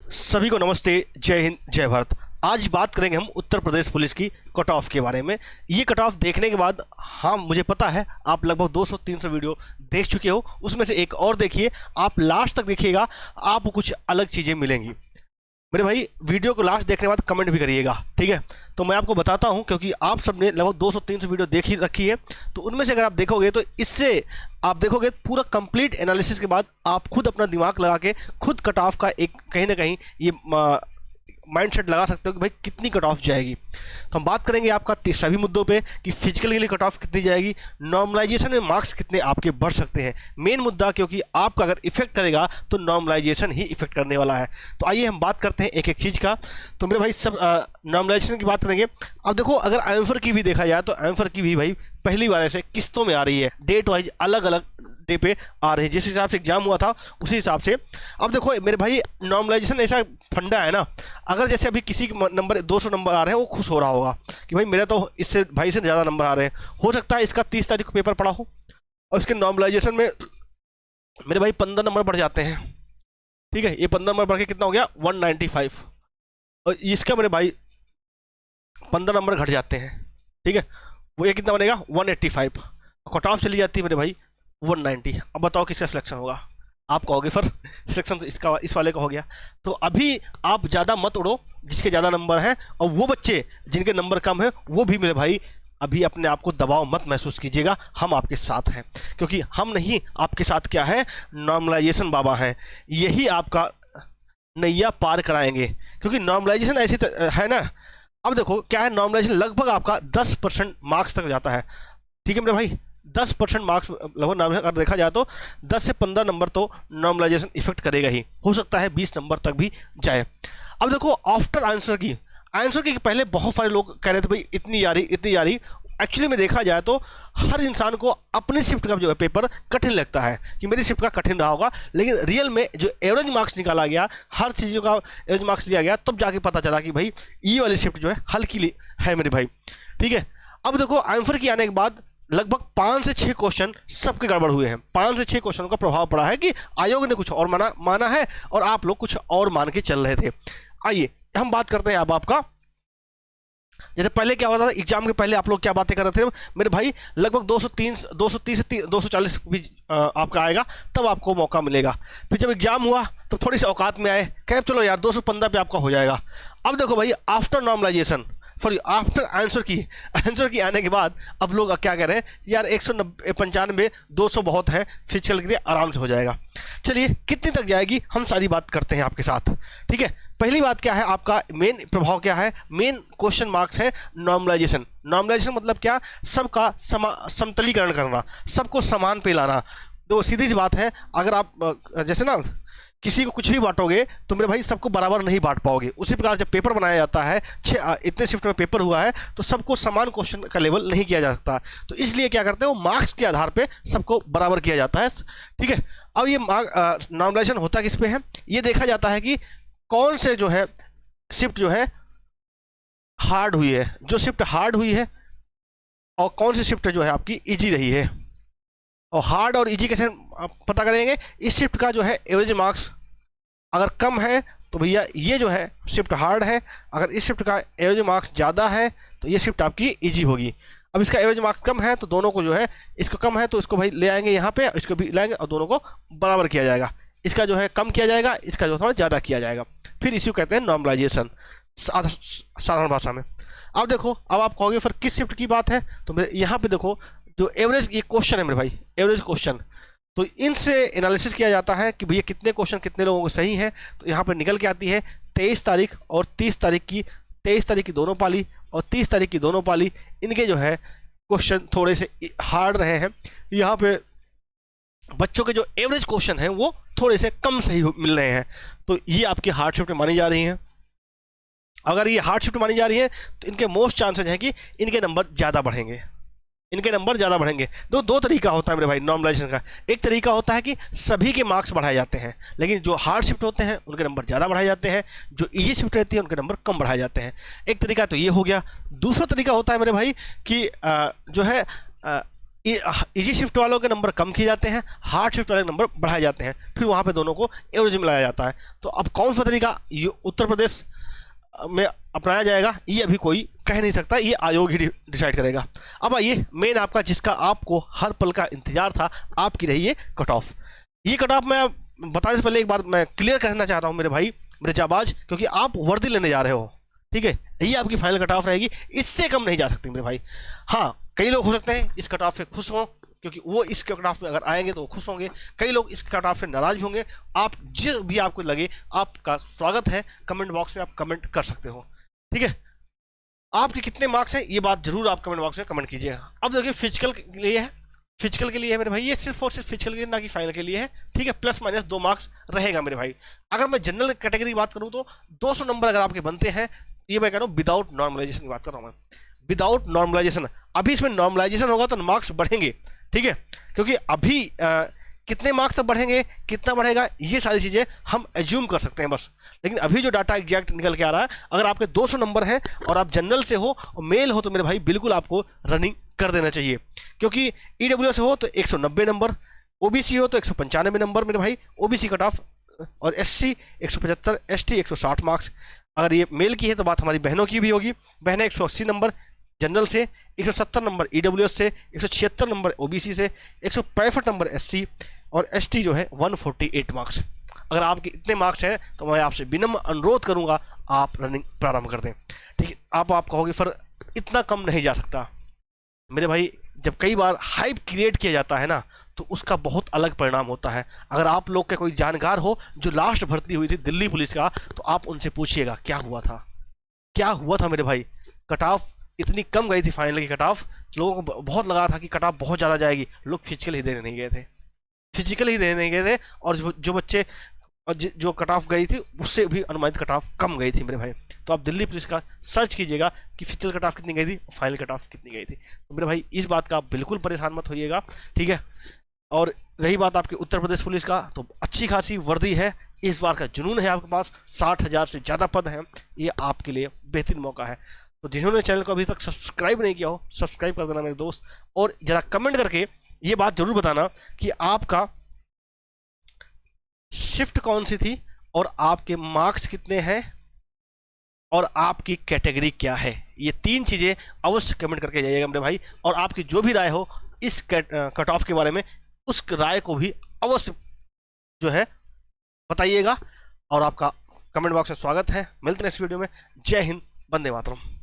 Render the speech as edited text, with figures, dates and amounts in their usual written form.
सभी को नमस्ते, जय हिंद, जय भारत। आज बात करेंगे हम उत्तर प्रदेश पुलिस की कट ऑफ के बारे में। ये कट ऑफ देखने के बाद, हाँ मुझे पता है आप लगभग 200-300 वीडियो देख चुके हो, उसमें से एक और देखिए, आप लास्ट तक देखिएगा, आपको कुछ अलग चीज़ें मिलेंगी। मेरे भाई वीडियो को लास्ट देखने के बाद कमेंट भी करिएगा, ठीक है। तो मैं आपको बताता हूं, क्योंकि आप सबने लगभग 200-300 वीडियो देख ही रखी है, तो उनमें से अगर आप देखोगे तो इससे आप देखोगे पूरा कंप्लीट एनालिसिस के बाद आप खुद अपना दिमाग लगा के खुद कट ऑफ का एक कहीं ना कहीं ये माइंडसेट लगा सकते हो कि भाई कितनी कट ऑफ जाएगी। तो हम बात करेंगे आपका सभी मुद्दों पे कि फिजिकल के लिए कट ऑफ कितनी जाएगी, नॉर्मलाइजेशन में मार्क्स कितने आपके बढ़ सकते हैं। मेन मुद्दा, क्योंकि आपका अगर इफेक्ट करेगा तो नॉर्मलाइजेशन ही इफेक्ट करने वाला है। तो आइए हम बात करते हैं एक एक चीज़ का। तो मेरे भाई सब नॉर्मलाइजेशन की बात करेंगे। अब देखो, अगर आंसर की भी देखा जाए तो आंसर की भी भाई पहली बार ऐसे किस्तों में आ रही है, डेट वाइज अलग अलग डे पे आ रही है, जिस हिसाब से एग्जाम हुआ था उसी हिसाब से। अब देखो मेरे भाई, नॉर्मलाइजेशन ऐसा फंडा है ना, अगर जैसे अभी किसी के नंबर 200 नंबर आ रहे हैं, वो खुश हो रहा होगा कि भाई मेरा तो इससे भाई से ज़्यादा नंबर आ रहे हैं, हो सकता है इसका 30 तारीख को पेपर पड़ा हो और इसके नॉर्मलाइजेशन में मेरे भाई 15 नंबर बढ़ जाते हैं, ठीक है। ये 15 नंबर बढ़ के कितना हो गया, 195, और इसका मेरे भाई 15 नंबर घट जाते हैं, ठीक है। वो ये कितना बनेगा, 185, कट ऑफ चली जाती है मेरे भाई 190। अब बताओ किसका सिलेक्शन होगा, आप कहोगे फिर सिलेक्शन इसका, इस वाले का हो गया। तो अभी आप ज़्यादा मत उड़ो जिसके ज़्यादा नंबर हैं, और वो बच्चे जिनके नंबर कम है वो भी मेरे भाई अभी अपने आप को दबाव मत महसूस कीजिएगा, हम आपके साथ हैं। क्योंकि हम नहीं, आपके साथ क्या है, नॉर्मलाइजेशन बाबा हैं, यही आपका नैया पार कराएंगे। क्योंकि नॉर्मलाइजेशन ऐसी है ना, अब देखो क्या है, नॉर्मलाइजेशन लगभग आपका 10% मार्क्स तक जाता है, ठीक है मेरे भाई। 10% मार्क्स लगभग अगर देखा जाए तो 10 से 15 नंबर तो नॉर्मलाइजेशन इफेक्ट करेगा ही, हो सकता है 20 नंबर तक भी जाए। अब देखो आफ्टर आंसर की पहले बहुत सारे लोग कह रहे थे भाई इतनी यारी इतनी यारी। एक्चुअली में देखा जाए तो हर इंसान को अपनी शिफ्ट का जो है पेपर कठिन लगता है कि मेरी शिफ्ट का कठिन रहा होगा, लेकिन रियल में जो एवरेज मार्क्स निकाला गया, हर चीज़ों का एवरेज मार्क्स लिया गया, तब जाके पता चला कि भाई ये वाली शिफ्ट जो है हल्की है मेरे भाई, ठीक है। अब देखो आंसर की आने के बाद लगभग 5 से 6 क्वेश्चन सबके गड़बड़ हुए हैं। 5 से 6 क्वेश्चन का प्रभाव पड़ा है कि आयोग ने कुछ और माना है और आप लोग कुछ और मान के चल रहे थे। आइए हम बात करते हैं अब आपका, जैसे पहले क्या होता था एग्जाम के पहले आप लोग क्या बातें कर रहे थे मेरे भाई, लगभग 230 से 240 भी आपका आएगा तब आपको मौका मिलेगा। फिर जब एग्जाम हुआ तो थोड़ी सी औकात में आए, कहे चलो यार 215 पे आपका हो जाएगा। अब देखो भाई, after normalisation, sorry after answer key आने के बाद अब लोग क्या कह रहे हैं, यार 195 200 बहुत है, फिजिकल के लिए आराम से हो जाएगा। चलिए कितनी तक जाएगी हम सारी बात करते हैं आपके साथ, ठीक है। पहली बात क्या है, आपका मेन प्रभाव क्या है, मेन क्वेश्चन मार्क्स है नॉर्मलाइजेशन। नॉर्मलाइजेशन मतलब क्या, सबका समतलीकरण करना, सबको समान पे लाना। तो सीधी सी बात है, अगर आप जैसे ना किसी को कुछ भी बांटोगे तो मेरे भाई सबको बराबर नहीं बांट पाओगे। उसी प्रकार जब पेपर बनाया जाता है, इतने शिफ्ट में पेपर हुआ है तो सबको समान क्वेश्चन का लेवल नहीं किया जा सकता, तो इसलिए क्या करते हैं, वो मार्क्स के आधार पे सबको बराबर किया जाता है, ठीक है। अब ये नॉर्मलाइजेशन होता किस पे है, ये देखा जाता है कि कौन से जो है शिफ्ट जो है हार्ड हुई है, जो शिफ्ट हार्ड हुई है, और कौन सी शिफ्ट जो है आपकी ईजी रही है। और हार्ड और इजी कैसे आप पता करेंगे, इस शिफ्ट का जो है एवरेज मार्क्स अगर कम है तो भैया ये जो है शिफ्ट हार्ड है, अगर इस शिफ्ट का एवरेज मार्क्स ज़्यादा है तो ये शिफ्ट आपकी इजी होगी। अब इसका एवरेज मार्क्स कम है तो दोनों को जो है, इसको कम है तो इसको भाई ले आएंगे यहाँ पे, इसको भी लाएंगे और दोनों को बराबर किया जाएगा। इसका जो है कम किया जाएगा, इसका जो थोड़ा ज़्यादा किया जाएगा, फिर इसी को कहते हैं नॉर्मलाइजेशन साधारण भाषा में। अब देखो, अब आप कहोगे फिर किस शिफ्ट की बात है, तो मेरे यहाँ पे देखो जो एवरेज ये क्वेश्चन है मेरे भाई, एवरेज क्वेश्चन, तो इनसे एनालिसिस किया जाता है कि भैया कितने क्वेश्चन कितने लोगों को सही है। तो यहाँ पर निकल के आती है 23 तारीख और 30 तारीख की, 23 तारीख की दोनों पाली और 30 तारीख की दोनों पाली, इनके जो है क्वेश्चन थोड़े से हार्ड रहे हैं। यहाँ पे बच्चों के जो एवरेज क्वेश्चन हैं वो थोड़े से कम सही मिल रहे हैं, तो ये आपकी हार्ड शिफ्ट मानी जा रही हैं। अगर ये हार्ड शिफ्ट मानी जा रही है तो इनके मोस्ट चांसेस हैं कि इनके नंबर ज़्यादा बढ़ेंगे, इनके नंबर ज़्यादा बढ़ेंगे। दो तरीका होता है मेरे भाई नॉर्मलाइजेशन का। एक तरीका होता है कि सभी के मार्क्स बढ़ाए जाते हैं, लेकिन जो हार्ड शिफ्ट होते हैं उनके नंबर ज़्यादा बढ़ाए जाते हैं, जो इजी शिफ्ट रहती है उनके नंबर कम बढ़ाए जाते हैं। एक तरीका तो ये हो गया। दूसरा तरीका होता है मेरे भाई कि जो है इजी शिफ्ट वालों के नंबर कम किए जाते हैं, हार्ड शिफ्ट वाले नंबर बढ़ाए जाते हैं, फिर वहाँ पे दोनों को एवरेज मिलाया जाता है। तो अब कौन सा तरीका ये उत्तर प्रदेश में अपनाया जाएगा ये अभी कोई कह नहीं सकता, ये आयोग ही डिसाइड करेगा। अब आइए मेन आपका जिसका आपको हर पल का इंतजार था, आपकी रही है कट ऑफ। ये कट ऑफ मैं बताने से पहले एक बार मैं क्लियर करना चाहता हूँ मेरे भाई, मेरे जाबाज, क्योंकि आप वर्दी लेने जा रहे हो, ठीक है, यही आपकी फाइनल कट ऑफ रहेगी, इससे कम नहीं जा सकती मेरे भाई। हाँ, कई लोग हो सकते हैं इस कट ऑफ से खुश हों, क्योंकि वो इस कट ऑफ में अगर आएंगे तो वो खुश होंगे, कई लोग इस कट ऑफ से नाराज भी होंगे। आप जो भी आपको लगे, आपका स्वागत है, कमेंट बॉक्स में आप कमेंट कर सकते हो, ठीक है। आपके कितने मार्क्स हैं ये बात जरूर आप कमेंट बॉक्स में कमेंट कीजिएगा। अब देखिए फिजिकल के लिए है, फिजिकल के लिए है मेरे भाई, ये सिर्फ और सिर्फ फिजिकल के लिए, ना कि फाइनल के लिए है, ठीक है। प्लस माइनस 2 मार्क्स रहेगा मेरे भाई। अगर मैं जनरल कैटेगरी की बात करूँ तो 200 नंबर अगर आपके बनते हैं, ये मैं कह रहा हूँ विदाउट नॉर्मलाइजेशन की बात कर रहा हूँ मैं, विदाउट नॉर्मलाइजेशन। अभी इसमें नॉर्मलाइजेशन होगा तो मार्क्स बढ़ेंगे, ठीक है, क्योंकि अभी कितने मार्क्स तक बढ़ेंगे, कितना बढ़ेगा, ये सारी चीज़ें हम एज्यूम कर सकते हैं बस। लेकिन अभी जो डाटा एग्जैक्ट निकल के आ रहा है, अगर आपके 200 नंबर हैं और आप जनरल से हो और मेल हो तो मेरे भाई बिल्कुल आपको रनिंग कर देना चाहिए, क्योंकि ईडब्ल्यू से हो तो 190 नंबर, ओबीसी हो तो 195 नंबर मेरे भाई, ओबीसी कट ऑफ, और एससी 175, एसटी 160 मार्क्स। अगर ये मेल की है तो बात हमारी बहनों की भी होगी, बहनें 180 नंबर जनरल से, 170 नंबर ईडब्ल्यूएस से, 176 नंबर ओबीसी से, 165 नंबर एससी, और एसटी जो है 148 मार्क्स। अगर आपके इतने मार्क्स हैं तो मैं आपसे विनम्र अनुरोध करूंगा आप रनिंग प्रारंभ कर दें, ठीक है। आप कहोगे सर इतना कम नहीं जा सकता मेरे भाई, जब कई बार हाइप क्रिएट किया जाता है ना तो उसका बहुत अलग परिणाम होता है। अगर आप लोग के कोई जानकार हो जो लास्ट भर्ती हुई थी दिल्ली पुलिस का, तो आप उनसे पूछिएगा क्या हुआ था, क्या हुआ था मेरे भाई। कट ऑफ इतनी कम गई थी फाइनल की कट ऑफ, लोगों को बहुत लगा था कि कट ऑफ बहुत ज़्यादा जाएगी, लोग फिजिकल ही देने नहीं गए थे, फिजिकल ही देने नहीं गए थे। और जो बच्चे और जो कट ऑफ गई थी उससे भी अनुमानित कट ऑफ कम गई थी मेरे भाई। तो आप दिल्ली पुलिस का सर्च कीजिएगा कि फिजिकल कट ऑफ कितनी गई थी और फाइनल कट ऑफ कितनी गई थी। तो मेरे भाई इस बात का आप बिल्कुल परेशान मत होइएगा, ठीक है। और रही बात आपके उत्तर प्रदेश पुलिस का, तो अच्छी खासी वर्दी है, इस बार का जुनून है आपके पास, 60,000 से ज़्यादा पद हैं, ये आपके लिए बेहतरीन मौका है। तो जिन्होंने चैनल को अभी तक सब्सक्राइब नहीं किया हो, सब्सक्राइब कर देना मेरे दोस्त, और ज़रा कमेंट करके ये बात जरूर बताना कि आपका शिफ्ट कौन सी थी और आपके मार्क्स कितने हैं और आपकी कैटेगरी क्या है। ये 3 चीज़ें अवश्य कमेंट करके जाइएगा मेरे भाई, और आपकी जो भी राय हो इस कट ऑफ के बारे में, उस राय को भी अवश्य जो है बताइएगा। और आपका कमेंट बॉक्स में स्वागत है। मिलते हैं नेक्स्ट वीडियो में। जय हिंद, वंदे मातरम।